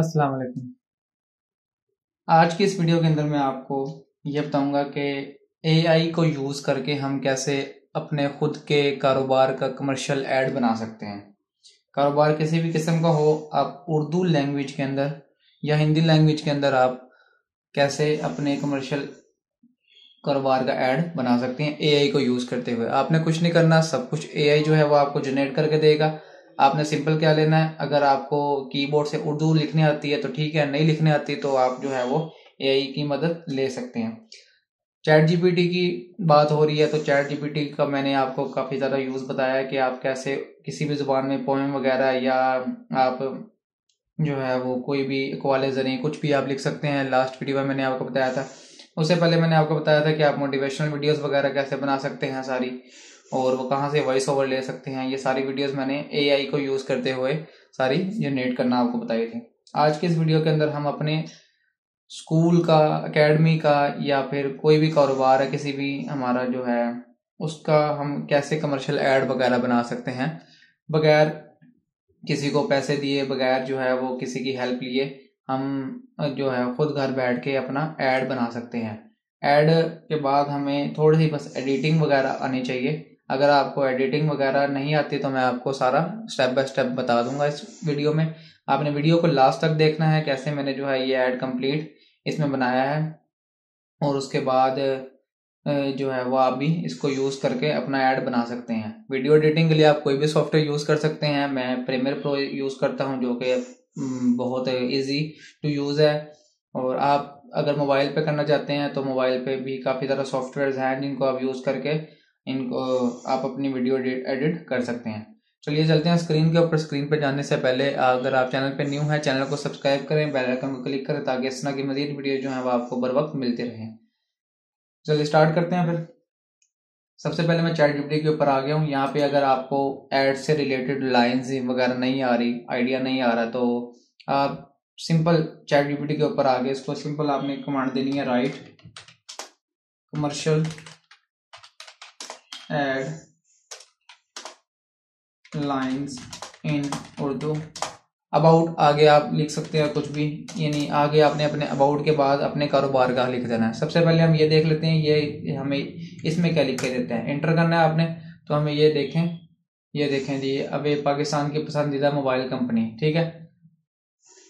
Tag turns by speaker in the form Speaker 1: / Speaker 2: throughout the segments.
Speaker 1: अस्सलाम वालेकुम। आज की इस वीडियो के अंदर मैं आपको ये बताऊंगा कि एआई को यूज़ करके हम कैसे अपने खुद के कारोबार का कमर्शियल ऐड बना सकते हैं। कारोबार किसी भी किस्म का हो, आप उर्दू लैंग्वेज के अंदर या हिंदी लैंग्वेज के अंदर आप कैसे अपने कमर्शियल कारोबार का ऐड बना सकते हैं एआई को यूज़ करते हुए। आपने कुछ नहीं करना, सब कुछ एआई जो है वो आपको जनरेट करके देगा। आपने सिंपल क्या लेना है, अगर आपको कीबोर्ड से उर्दू लिखनी आती है तो ठीक है, नहीं लिखनी आती तो आप जो है वो एआई की मदद ले सकते हैं। चैट जीपीटी की बात हो रही है तो चैट जीपीटी का मैंने आपको काफ़ी ज़्यादा यूज़ बताया है कि आप कैसे किसी भी ज़ुबान में पोएम वगैरह या आप जो है वो कोई भी इक्वालाइजर कुछ भी आप लिख सकते हैं। लास्ट वीडियो में मैंने आपको बताया था। उससे पहले मैंने आपको बताया था कि आप मोटिवेशनल वीडियोस वगैरह कैसे बना सकते हैं सारी, और वो कहाँ से वॉइस ओवर ले सकते हैं। ये सारी वीडियोस मैंने एआई को यूज़ करते हुए सारी जनरेट करना आपको बताई थी। आज के इस वीडियो के अंदर हम अपने स्कूल का, एकेडमी का या फिर कोई भी कारोबार है किसी भी हमारा जो है उसका हम कैसे कमर्शियल ऐड वगैरह बना सकते हैं बगैर किसी को पैसे दिए, बगैर जो है वो किसी की हेल्प लिए हम जो है खुद घर बैठ के अपना ऐड बना सकते हैं। ऐड के बाद हमें थोड़ी सी बस एडिटिंग वगैरह आनी चाहिए। अगर आपको एडिटिंग वगैरह नहीं आती तो मैं आपको सारा स्टेप बाय स्टेप बता दूंगा इस वीडियो में। आपने वीडियो को लास्ट तक देखना है, कैसे मैंने जो है ये ऐड कंप्लीट इसमें बनाया है, और उसके बाद जो है वो आप भी इसको यूज़ करके अपना ऐड बना सकते हैं। वीडियो एडिटिंग के लिए आप कोई भी सॉफ्टवेयर यूज़ कर सकते हैं। मैं प्रीमियर प्रो यूज़ करता हूं जो कि बहुत इजी टू यूज़ है। और आप अगर मोबाइल पे करना चाहते हैं तो मोबाइल पे भी काफ़ी ज़्यादा सॉफ्टवेयर हैं जिनको आप यूज़ करके इनको आप अपनी वीडियो एडिट कर सकते हैं। चलिए चलते हैं स्क्रीन के ऊपर। स्क्रीन पे जाने से पहले अगर आप चैनल पे न्यू हैं, चैनल को सब्सक्राइब करें, बेल आइकन को क्लिक करें ताकि इस तरह की मजीद वीडियो जो है वो आपको बर वक्त मिलती रहें। चलिए स्टार्ट करते हैं फिर। सबसे पहले मैं चैट जीपीटी के ऊपर आ गया हूँ। यहाँ पे अगर आपको एड से रिलेटेड लाइंस वगैरह नहीं आ रही, आइडिया नहीं आ रहा, तो आप सिंपल चैट जीपीटी के ऊपर आ गए। इसको सिंपल आपने कमांड देनी है, write commercial ad lines in Urdu. About आगे आप लिख सकते हैं कुछ भी, यानी आगे आपने अपने अबाउट के बाद अपने कारोबार का लिख देना है। सबसे पहले हम ये देख लेते हैं ये हमें इसमें क्या लिख के देते हैं। एंटर करना है आपने, तो हमें ये देखें जी, अब ये पाकिस्तान की पसंदीदा मोबाइल कंपनी, ठीक है।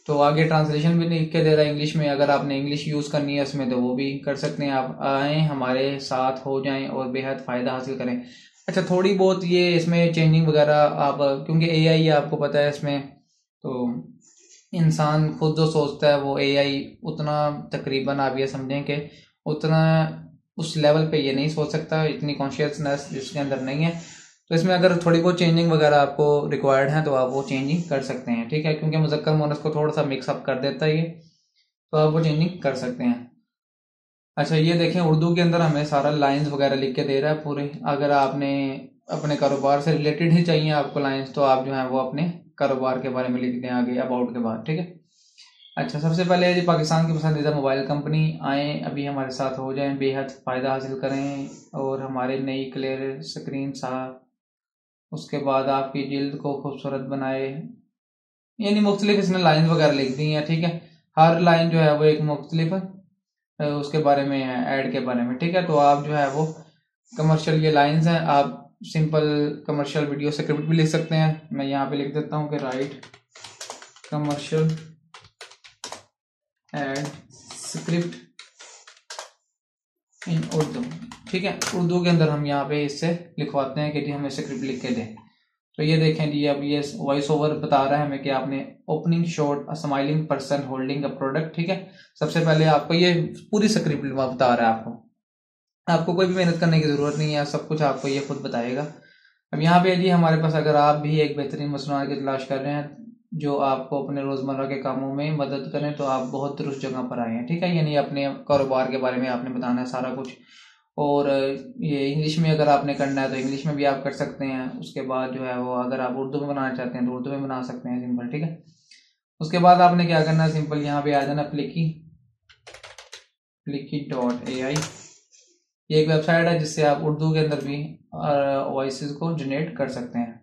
Speaker 1: तो आगे ट्रांसलेशन भी लिख के दे रहा है इंग्लिश में। अगर आपने इंग्लिश यूज़ करनी है उसमें तो वो भी कर सकते हैं। आप आए हमारे साथ हो जाएं और बेहद फ़ायदा हासिल करें। अच्छा, थोड़ी बहुत ये इसमें चेंजिंग वगैरह आप, क्योंकि एआई आपको पता है इसमें, तो इंसान खुद जो सोचता है वो एआई उतना तकरीबन आप ये समझें कि उतना उस लेवल पे ये नहीं सोच सकता, इतनी कॉन्शियसनेस जिसके अंदर नहीं है। तो इसमें अगर थोड़ी बहुत चेंजिंग वगैरह आपको रिक्वायर्ड है तो आप वो चेंजिंग कर सकते हैं, ठीक है, क्योंकि मुज़क्कर मुअन्नस को थोड़ा सा मिक्सअप कर देता है ये, तो आप वो चेंजिंग कर सकते हैं। अच्छा, ये देखें उर्दू के अंदर हमें सारा लाइंस वगैरह लिख के दे रहा है पूरे। अगर आपने अपने कारोबार से रिलेटेड ही चाहिए आपको लाइंस, तो आप जो है वो अपने कारोबार के बारे में लिख दें आगे अबाउट के बाद, ठीक है। अच्छा, सबसे पहले जी पाकिस्तान की पसंदीदा मोबाइल कंपनी, आए अभी हमारे साथ हो जाएं, बेहद फ़ायदा हासिल करें और हमारे नई क्लियर स्क्रीन साफ, उसके बाद आपकी जिल्द को खूबसूरत बनाए, यानी मुख्तलिफ इसने लाइन वगैरह लिख दी हैं, ठीक है। हर लाइन जो है वो एक मुख्तलिफ उसके बारे में है, ऐड के बारे में, ठीक है। तो आप जो है वो कमर्शियल ये लाइंस हैं, आप सिंपल कमर्शियल वीडियो स्क्रिप्ट भी लिख सकते हैं। मैं यहाँ पे लिख देता हूँ कि write commercial ad script in Urdu, ठीक है। उर्दू के अंदर हम यहाँ पे इससे लिखवाते हैं कि जी हमें स्क्रिप्ट लिख के दें। तो ये देखें जी, अब ये वॉइस ओवर बता रहा है हमें कि आपने opening shot a smiling person holding a product, ठीक है। सबसे पहले आपको ये पूरी स्क्रिप्ट बता रहा है, आपको कोई भी मेहनत करने की जरूरत नहीं है, सब कुछ आपको ये खुद बताएगा। अब यहाँ पे जी हमारे पास, अगर आप भी एक बेहतरीन मसनूआत की तलाश कर रहे हैं जो आपको अपने रोजमर्रा के कामों में मदद करें, तो आप बहुत दुरुस्त जगह पर आए हैं, ठीक है। यानी अपने कारोबार के बारे में आपने बताना है सारा कुछ। और ये इंग्लिश में अगर आपने करना है तो इंग्लिश में भी आप कर सकते हैं। उसके बाद जो है वो अगर आप उर्दू में बनाना चाहते हैं तो उर्दू में बना सकते हैं, सिंपल, ठीक है। उसके बाद आपने क्या करना है, सिंपल यहाँ पे आ जाना Pliki.ai। ये एक वेबसाइट है जिससे आप उर्दू के अंदर भी वॉइसेस को जनरेट कर सकते हैं।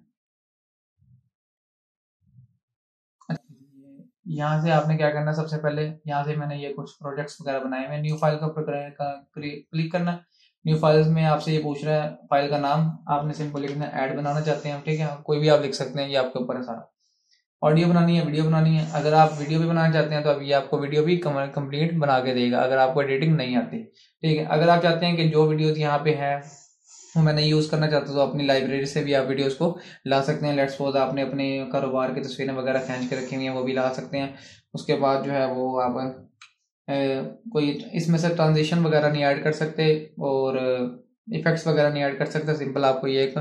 Speaker 1: यहाँ से आपने क्या करना है, सबसे पहले यहाँ से मैंने ये कुछ प्रोजेक्ट्स वगैरह बनाए हुए, न्यू फाइल के ऊपर क्लिक करना। न्यू फाइल्स में आपसे ये पूछ रहा है फाइल का नाम, आपने सिंपल लिखना है ऐड बनाना चाहते हैं, ठीक है, कोई भी आप लिख सकते हैं, ये आपके ऊपर है सारा। ऑडियो बनानी है, वीडियो बनानी है, अगर आप वीडियो भी बनाना चाहते हैं तो अभी आपको वीडियो भी कंप्लीट बना के देगा अगर आपको एडिटिंग नहीं आती, ठीक है। अगर आप चाहते हैं कि जो वीडियोज यहाँ पे है वो मैं नहीं यूज़ करना चाहता तो अपनी लाइब्रेरी से भी आप वीडियोस को ला सकते हैं। लेट्स सपोज आपने अपने कारोबार की तस्वीरें वगैरह खींच के रखी हुई हैं, वो भी ला सकते हैं। उसके बाद जो है वो आप कोई इसमें से ट्रांजिशन वगैरह नहीं ऐड कर सकते और इफेक्ट्स वगैरह नहीं ऐड कर सकते, सिंपल आपको ये एक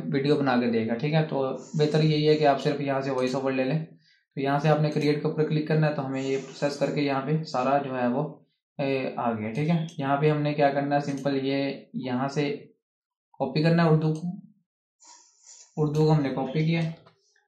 Speaker 1: वीडियो बना के देगा, ठीक है। तो बेहतर यही है कि आप सिर्फ यहाँ से वॉइस ओवर ले लें। तो यहाँ से आपने क्रिएट के ऊपर क्लिक करना है, तो हमें ये प्रोसेस करके यहाँ पे सारा जो है वो आ गया, ठीक है। यहाँ पे हमने क्या करना है, सिंपल ये यहाँ से कॉपी करना है उर्दू को हमने कॉपी किया।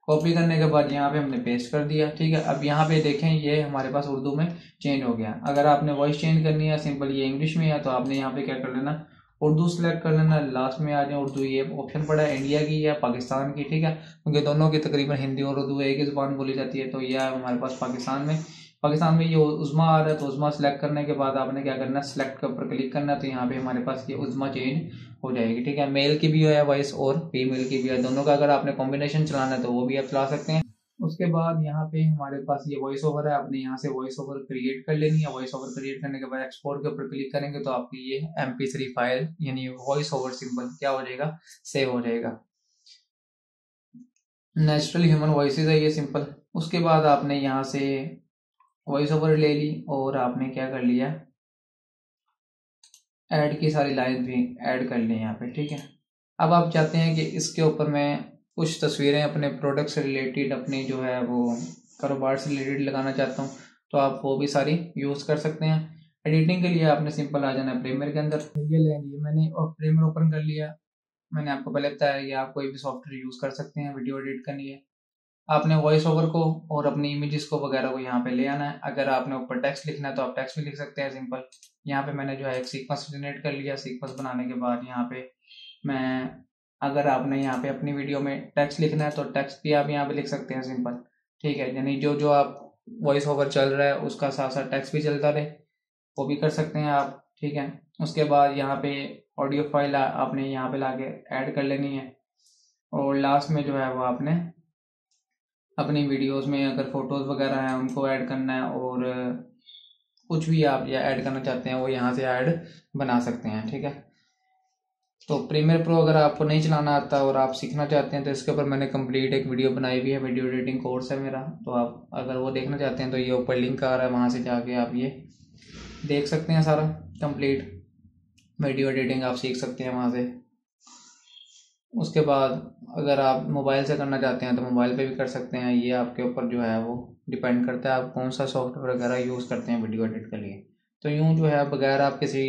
Speaker 1: कॉपी करने के बाद यहाँ पे हमने पेस्ट कर दिया, ठीक है। अब यहाँ पे देखें ये हमारे पास उर्दू में चेंज हो गया। अगर आपने वॉइस चेंज करनी है, सिंपल ये इंग्लिश में है, तो आपने यहाँ पे क्या कर लेना, उर्दू सेलेक्ट कर लेना। लास्ट में आ जाए उर्दू, ये ऑप्शन पड़ा है इंडिया की या पाकिस्तान की, ठीक है, क्योंकि दोनों की तकरीबन हिंदी और उर्दू एक ही जुबान बोली जाती है। तो यह है हमारे पास पाकिस्तान में ये उज़्मा आ रहा है, तो उज़्मा सेलेक्ट करने के बाद आपने क्या करना है, सेलेक्ट के ऊपर क्लिक करना है, तो यहाँ पे हमारे पास ये उज़्मा चेंज हो जाएगी, ठीक है। मेल की भी है वॉइस और फीमेल की भी है, दोनों का अगर आपने कॉम्बिनेशन चलाना है तो वो भी आप चला सकते हैं। उसके बाद यहाँ पे हमारे पास ये वॉइस ओवर है, आपने यहाँ से वॉइस ओवर क्रिएट कर लेनी है। वॉइस ओवर क्रिएट करने के बाद एक्सपोर्ट के ऊपर क्लिक करेंगे तो आपकी ये MP3 फाइल यानी वॉइस ओवर सिंपल क्या हो जाएगा, सेव हो जाएगा। नेचुरल ह्यूमन वॉइसेस है ये सिंपल। उसके बाद आपने यहाँ से वॉइस ओवर ले ली और आपने क्या कर लिया, ऐड की सारी लाइन भी ऐड कर ली यहाँ पे, ठीक है। अब आप चाहते हैं कि इसके ऊपर मैं कुछ तस्वीरें अपने प्रोडक्ट से रिलेटेड, अपनी जो है वो कारोबार से रिलेटेड लगाना चाहता हूँ, तो आप वो भी सारी यूज़ कर सकते हैं। एडिटिंग के लिए आपने सिंपल आ जाना है प्रीमियर के अंदर, ये ले लिए मैंने और प्रीमियर ओपन कर लिया। मैंने आपको पहले बताया कि आप कोई भी सॉफ्टवेयर यूज़ कर सकते हैं वीडियो एडिट करनी है। आपने वॉइस ओवर को और अपनी इमेजेस को वगैरह को यहाँ पे ले आना है। अगर आपने ऊपर टेक्स्ट लिखना है तो आप टेक्स्ट भी लिख सकते हैं सिंपल। यहाँ पे मैंने जो है एक सीक्वेंस जनरेट कर लिया। सीक्वेंस बनाने के बाद यहाँ पे मैं, अगर आपने यहाँ पे अपनी वीडियो में टेक्स्ट लिखना है तो टेक्स्ट भी आप यहाँ पे लिख सकते हैं सिंपल, ठीक है। यानी जो जो आप वॉइस ओवर चल रहा है उसका साथ साथ टेक्स्ट भी चलता रहे, वो भी कर सकते हैं आप, ठीक है। उसके बाद यहाँ पे ऑडियो फाइल आपने यहाँ पे लाके ऐड कर लेनी है और लास्ट में जो है वो आपने अपनी वीडियोस में अगर फोटोज़ वगैरह हैं उनको ऐड करना है और कुछ भी आप या ऐड करना चाहते हैं वो यहाँ से ऐड बना सकते हैं, ठीक है। तो प्रीमियर प्रो अगर आपको नहीं चलाना आता और आप सीखना चाहते हैं तो इसके ऊपर मैंने कंप्लीट एक वीडियो बनाई हुई है, वीडियो एडिटिंग कोर्स है मेरा। तो आप अगर वो देखना चाहते हैं तो ये ऊपर लिंक आ रहा है, वहाँ से जाके आप ये देख सकते हैं, सारा कंप्लीट वीडियो एडिटिंग आप सीख सकते हैं वहाँ से। उसके बाद अगर आप मोबाइल से करना चाहते हैं तो मोबाइल पे भी कर सकते हैं, ये आपके ऊपर जो है वो डिपेंड करता है आप कौन सा सॉफ्टवेयर वगैरह यूज़ करते हैं वीडियो एडिट के लिए। तो यूँ जो है बगैर आप किसी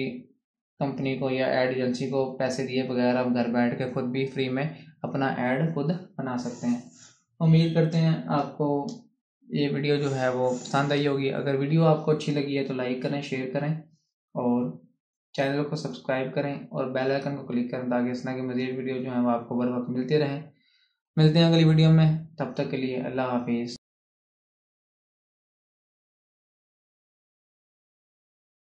Speaker 1: कंपनी को या एड एजेंसी को पैसे दिए बगैर आप घर बैठ के खुद भी फ्री में अपना ऐड खुद बना सकते हैं। उम्मीद करते हैं आपको ये वीडियो जो है वो पसंद आई होगी। अगर वीडियो आपको अच्छी लगी है तो लाइक करें, शेयर करें और चैनल को सब्सक्राइब करें और बेल आइकन को क्लिक करें ताकि इस तरह की मज़ीद वीडियो जो है वो आपको बर वक्त मिलते रहें। मिलते हैं अगली वीडियो में, तब तक के लिए अल्लाह हाफिज़।